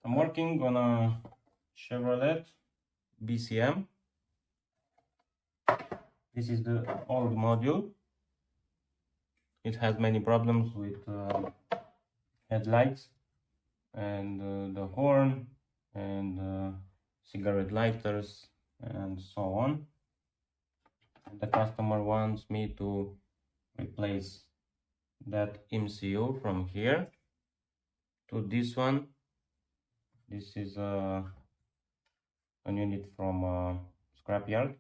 I'm working on a Chevrolet BCM. This is the old module. It has many problems with headlights and the horn and cigarette lighters and so on. The customer wants me to replace that MCU from here to this one. This is a unit from scrapyard.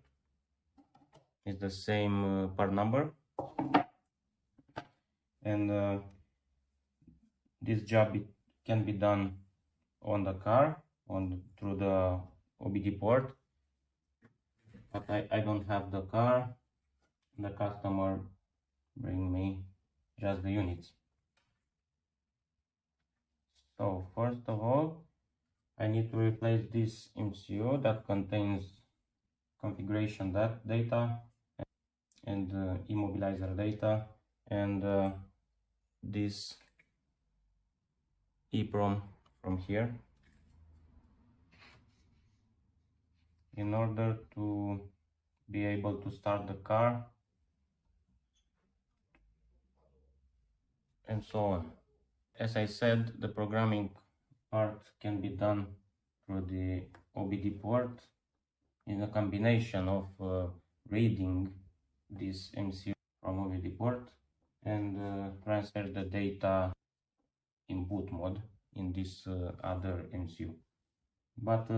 It's the same part number, and this job can be done on the car through the OBD port, but I don't have the car. The customer bring me just the units. So first of all, I need to replace this MCU that contains configuration data and immobilizer data and this EEPROM from here, in order to be able to start the car and so on. As I said, the programming part can be done through the OBD port in a combination of reading this MCU from OBD port and transfer the data in boot mode in this other MCU. But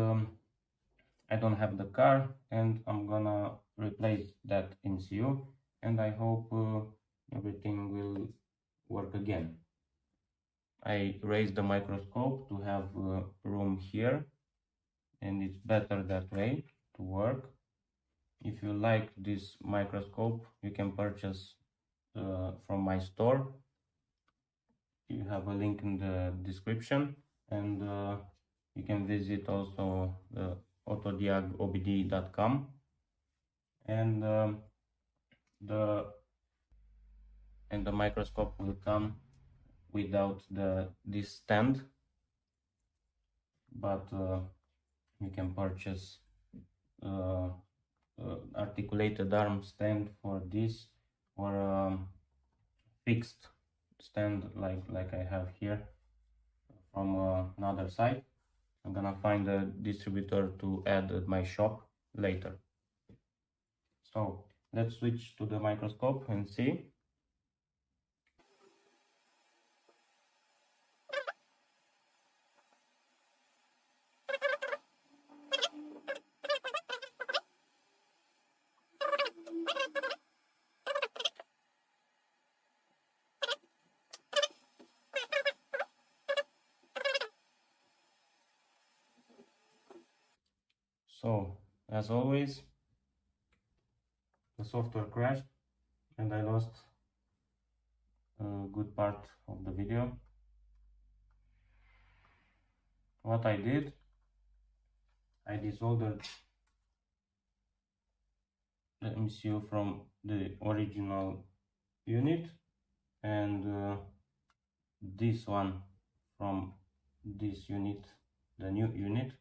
I don't have the car, and I'm gonna replace that MCU, and I hope everything will work again. I raised the microscope to have room here, and it's better that way to work. If you like this microscope, you can purchase from my store. You have a link in the description, and you can visit also the autodiagobd.com, and the microscope will come without this stand, but you can purchase articulated arm stand for this, or fixed stand like I have here from another site. I'm gonna find a distributor to add at my shop later. So let's switch to the microscope and see. So, as always, the software crashed and I lost a good part of the video. What I did, I desoldered the MCU from the original unit, and this one from this unit, the new unit,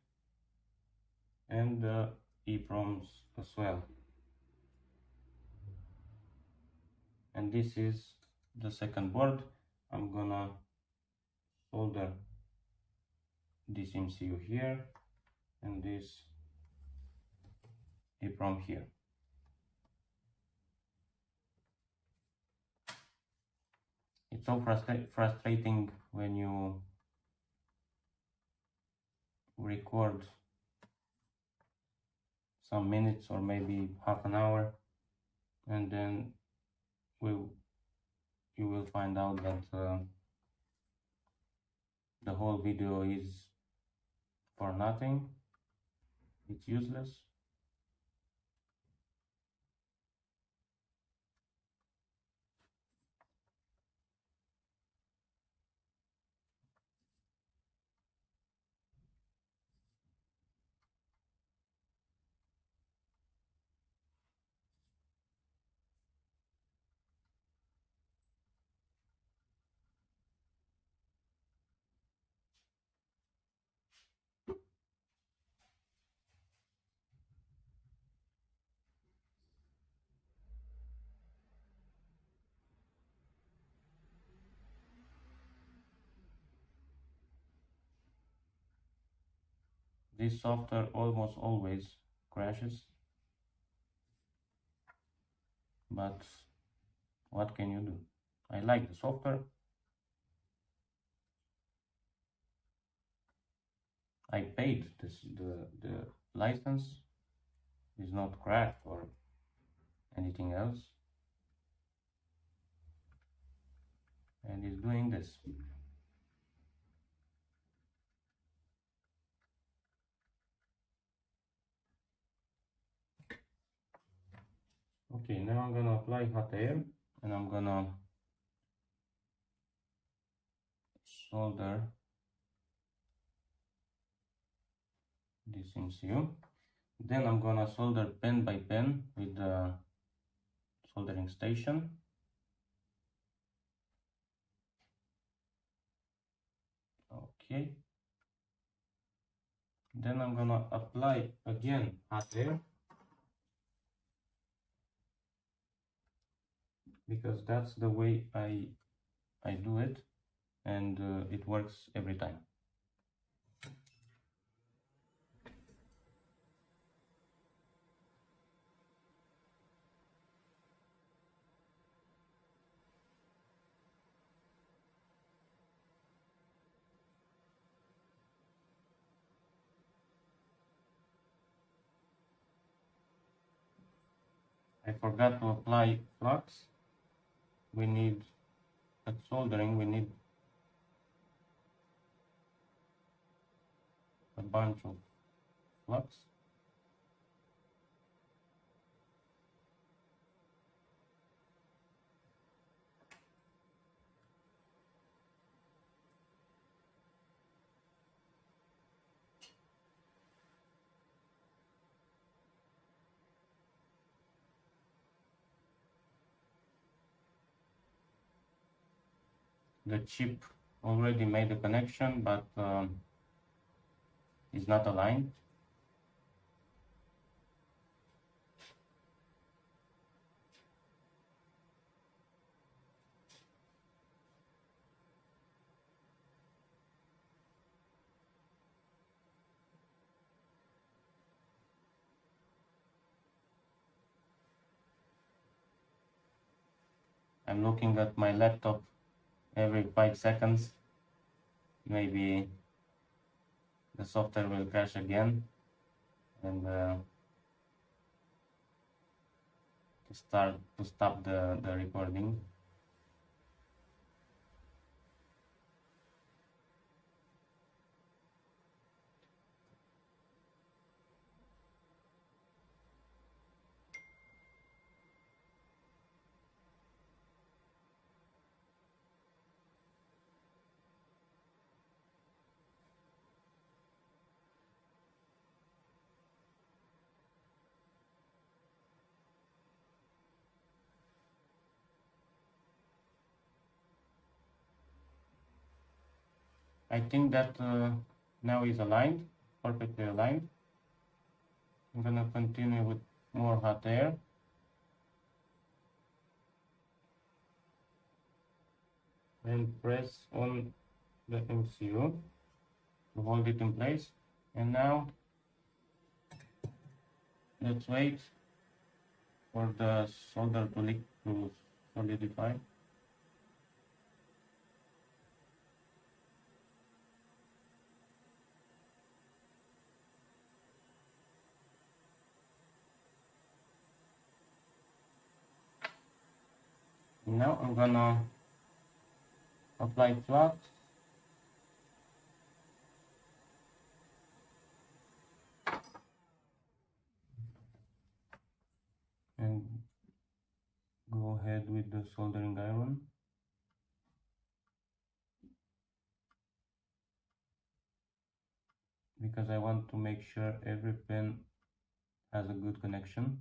and the EEPROMs as well. And this is the second board. I'm gonna solder this MCU here and this EEPROM here. It's so frustrating when you record some minutes or maybe half an hour, and then you will find out that the whole video is for nothing. It's useless. this software almost always crashes, but what can you do? I like the software. I paid the license. Is not crashed or anything else, and it's doing this. Okay, now I'm gonna apply hot air and I'm gonna solder this MCU. Then I'm gonna solder pen by pen with the soldering station. Okay. Then I'm gonna apply again hot air, because that's the way I do it, and it works every time. I forgot to apply flux. We need, at soldering, we need a bunch of flux. The chip already made a connection, but is not aligned. I'm looking at my laptop every 5 seconds. Maybe the software will crash again, and to stop the recording. I think that now is aligned, perfectly aligned. I'm gonna continue with more hot air. And press on the MCU to hold it in place. And now let's wait for the solder to solidify. Now I'm gonna apply flux and go ahead with the soldering iron. Because I want to make sure every pin has a good connection.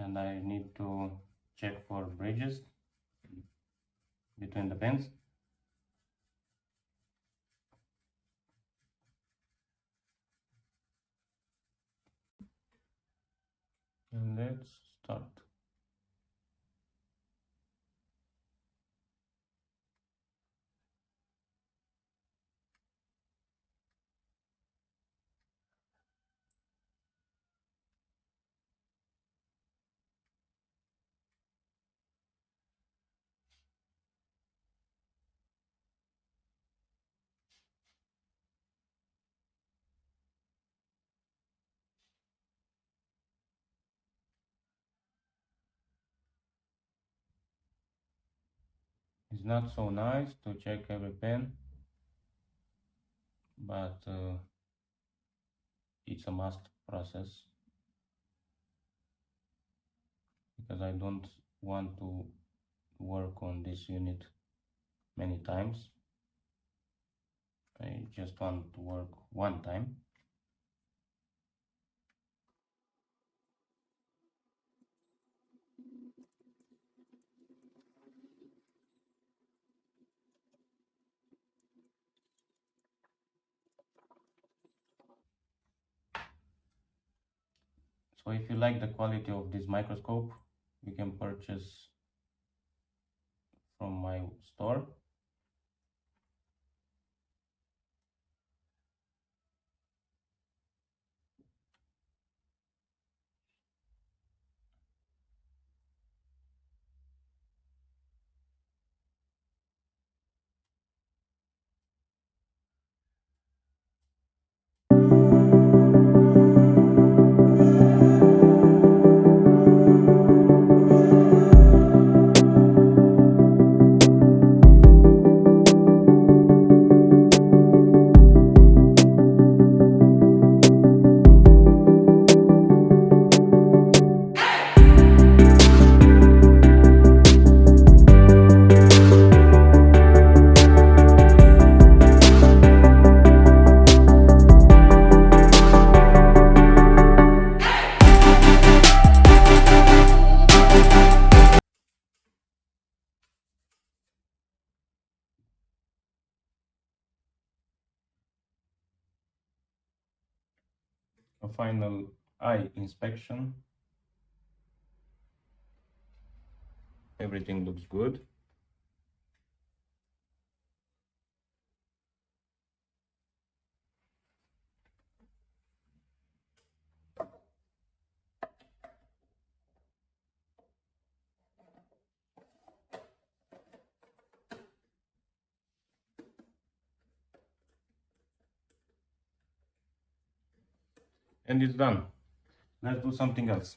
and I need to check for bridges between the pins. And let's start. It's not so nice to check every pin, but it's a must process, because I don't want to work on this unit many times. I just want to work one time. So if you like the quality of this microscope, you can purchase from my store. A final eye inspection. Everything looks good. And it's done. Let's do something else.